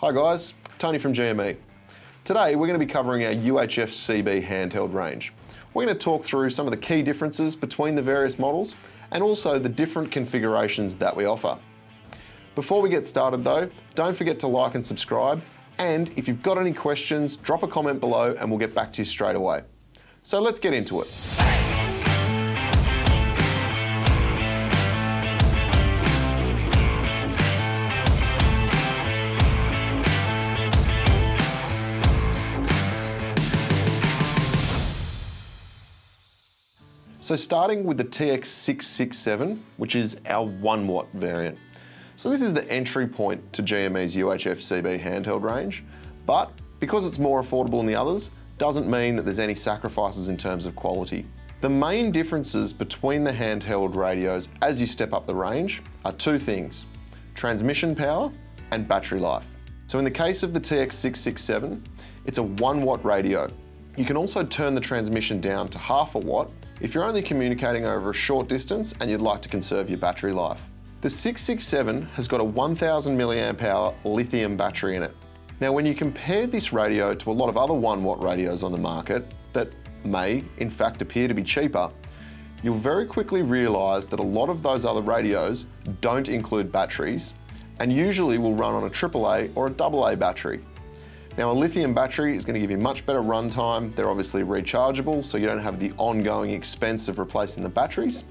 Hi guys, Tony from GME. Today we're going to be covering our UHF CB handheld range. We're going to talk through some of the key differences between the various models and also the different configurations that we offer. Before we get started though, don't forget to like and subscribe, and if you've got any questions, drop a comment below and we'll get back to you straight away. So let's get into it. So starting with the TX667, which is our 1 watt variant. So this is the entry point to GME's UHF CB handheld range, but because it's more affordable than the others, doesn't mean that there's any sacrifices in terms of quality. The main differences between the handheld radios as you step up the range are two things: transmission power and battery life. So in the case of the TX667, it's a 1 watt radio. You can also turn the transmission down to half a watt if you're only communicating over a short distance and you'd like to conserve your battery life. The 667 has got a 1000 mAh lithium battery in it. Now when you compare this radio to a lot of other 1 watt radios on the market that may in fact appear to be cheaper, you'll very quickly realise that a lot of those other radios don't include batteries and usually will run on a AAA or a AA battery. Now a lithium battery is going to give you much better runtime. They're obviously rechargeable, so you don't have the ongoing expense of replacing the batteries.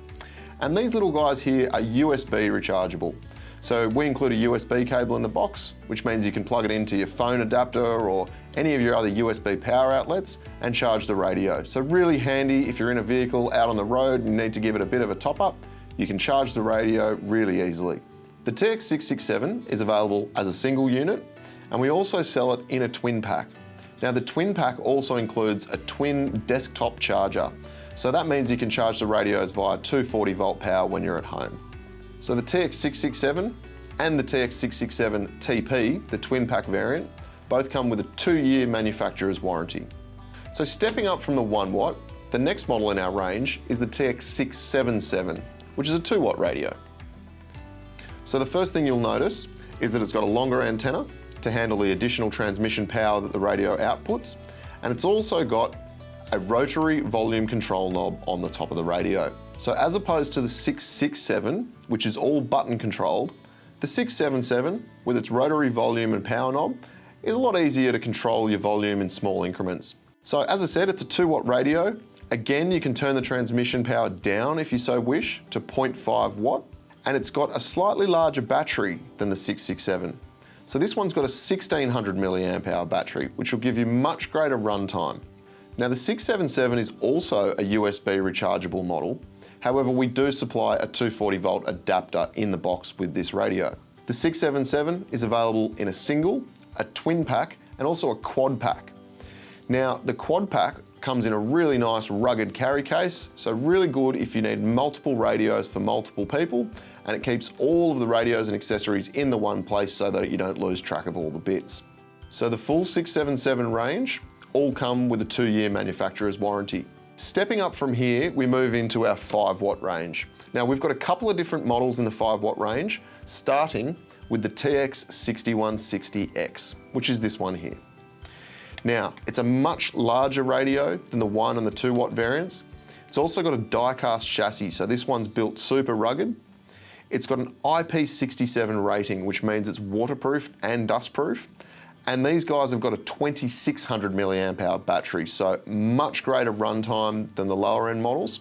And these little guys here are USB rechargeable. So we include a USB cable in the box, which means you can plug it into your phone adapter or any of your other USB power outlets and charge the radio. So really handy if you're in a vehicle out on the road and you need to give it a bit of a top up, you can charge the radio really easily. The TX667 is available as a single unit, and we also sell it in a twin pack. Now the twin pack also includes a twin desktop charger. So that means you can charge the radios via 240 volt power when you're at home. So the TX667 and the TX667 TP, the twin pack variant, both come with a 2-year manufacturer's warranty. So stepping up from the 1 watt, the next model in our range is the TX677, which is a 2 watt radio. So the first thing you'll notice is that it's got a longer antenna to handle the additional transmission power that the radio outputs, and it's also got a rotary volume control knob on the top of the radio. So as opposed to the 667, which is all button controlled, the 677, with its rotary volume and power knob, is a lot easier to control your volume in small increments. So as I said, it's a 2 watt radio. Again, you can turn the transmission power down if you so wish to 0.5 watt, and it's got a slightly larger battery than the 667. So this one's got a 1600 mAh battery, which will give you much greater runtime. Now the 677 is also a USB rechargeable model. However, we do supply a 240 volt adapter in the box with this radio. The 677 is available in a single, a twin pack, and also a quad pack. Now the quad pack comes in a really nice rugged carry case, so really good if you need multiple radios for multiple people, and it keeps all of the radios and accessories in the one place so that you don't lose track of all the bits. So the full 677 range all come with a 2-year manufacturer's warranty. Stepping up from here, we move into our 5 watt range. Now we've got a couple of different models in the 5 watt range, starting with the TX6160X, which is this one here. Now, it's a much larger radio than the 1 and the 2 watt variants. It's also got a die-cast chassis, so this one's built super rugged. It's got an IP67 rating, which means it's waterproof and dustproof. And these guys have got a 2600 mAh battery, so much greater runtime than the lower end models.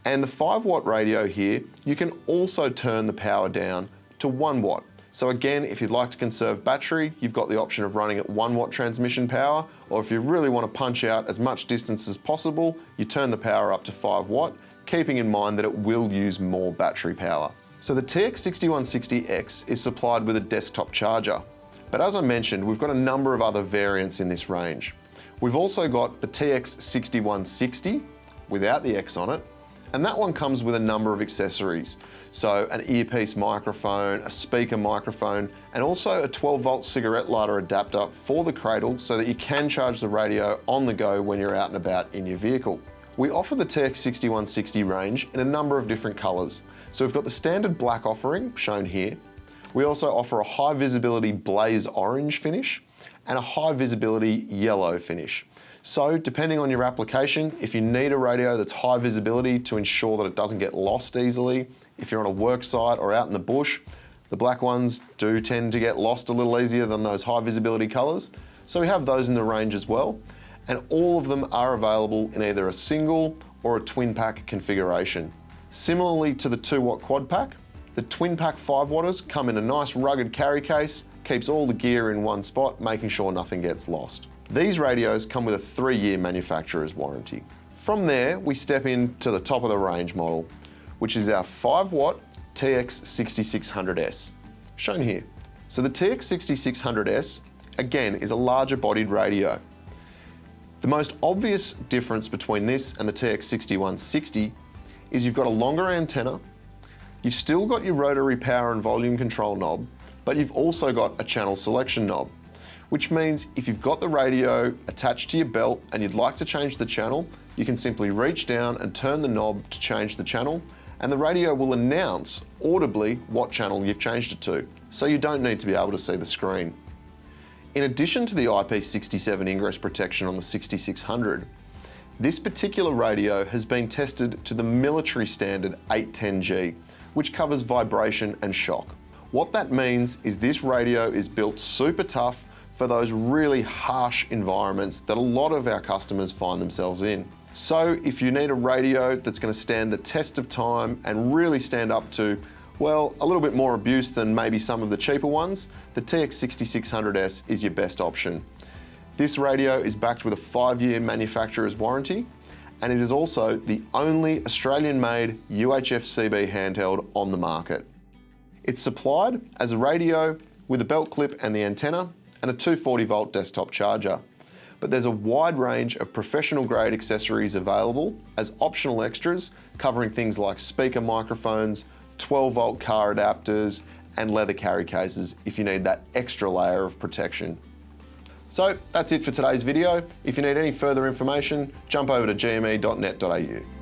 And the 5 watt radio here, you can also turn the power down to 1 watt. So again, if you'd like to conserve battery, you've got the option of running at 1 watt transmission power, or if you really want to punch out as much distance as possible, you turn the power up to 5 watt, keeping in mind that it will use more battery power. So the TX6160X is supplied with a desktop charger. But as I mentioned, we've got a number of other variants in this range. We've also got the TX6160 without the X on it, and that one comes with a number of accessories. So an earpiece microphone, a speaker microphone, and also a 12 volt cigarette lighter adapter for the cradle so that you can charge the radio on the go when you're out and about in your vehicle. We offer the TX6160 range in a number of different colours. So we've got the standard black offering shown here. We also offer a high visibility blaze orange finish and a high visibility yellow finish. So depending on your application, if you need a radio that's high visibility to ensure that it doesn't get lost easily, if you're on a work site or out in the bush, the black ones do tend to get lost a little easier than those high visibility colours. So we have those in the range as well. And all of them are available in either a single or a twin pack configuration. Similarly to the 2-watt quad pack, the twin pack 5-watters come in a nice rugged carry case, keeps all the gear in one spot, making sure nothing gets lost. These radios come with a 3-year manufacturer's warranty. From there, we step into the top of the range model, which is our 5-watt TX6600S, shown here. So the TX6600S, again, is a larger bodied radio. The most obvious difference between this and the TX6160 is you've got a longer antenna, you've still got your rotary power and volume control knob, but you've also got a channel selection knob, which means if you've got the radio attached to your belt and you'd like to change the channel, you can simply reach down and turn the knob to change the channel, and the radio will announce audibly what channel you've changed it to, so you don't need to be able to see the screen. In addition to the IP67 ingress protection on the 6600, this particular radio has been tested to the military standard 810G, which covers vibration and shock. What that means is this radio is built super tough for those really harsh environments that a lot of our customers find themselves in. So if you need a radio that's going to stand the test of time and really stand up to, well, a little bit more abuse than maybe some of the cheaper ones, the TX6600S is your best option. This radio is backed with a 5-year manufacturer's warranty, and it is also the only Australian-made UHF CB handheld on the market. It's supplied as a radio with a belt clip and the antenna, and a 240-volt desktop charger. But there's a wide range of professional-grade accessories available as optional extras, covering things like speaker microphones, 12-volt car adapters, and leather carry cases if you need that extra layer of protection. So that's it for today's video. If you need any further information, jump over to gme.net.au.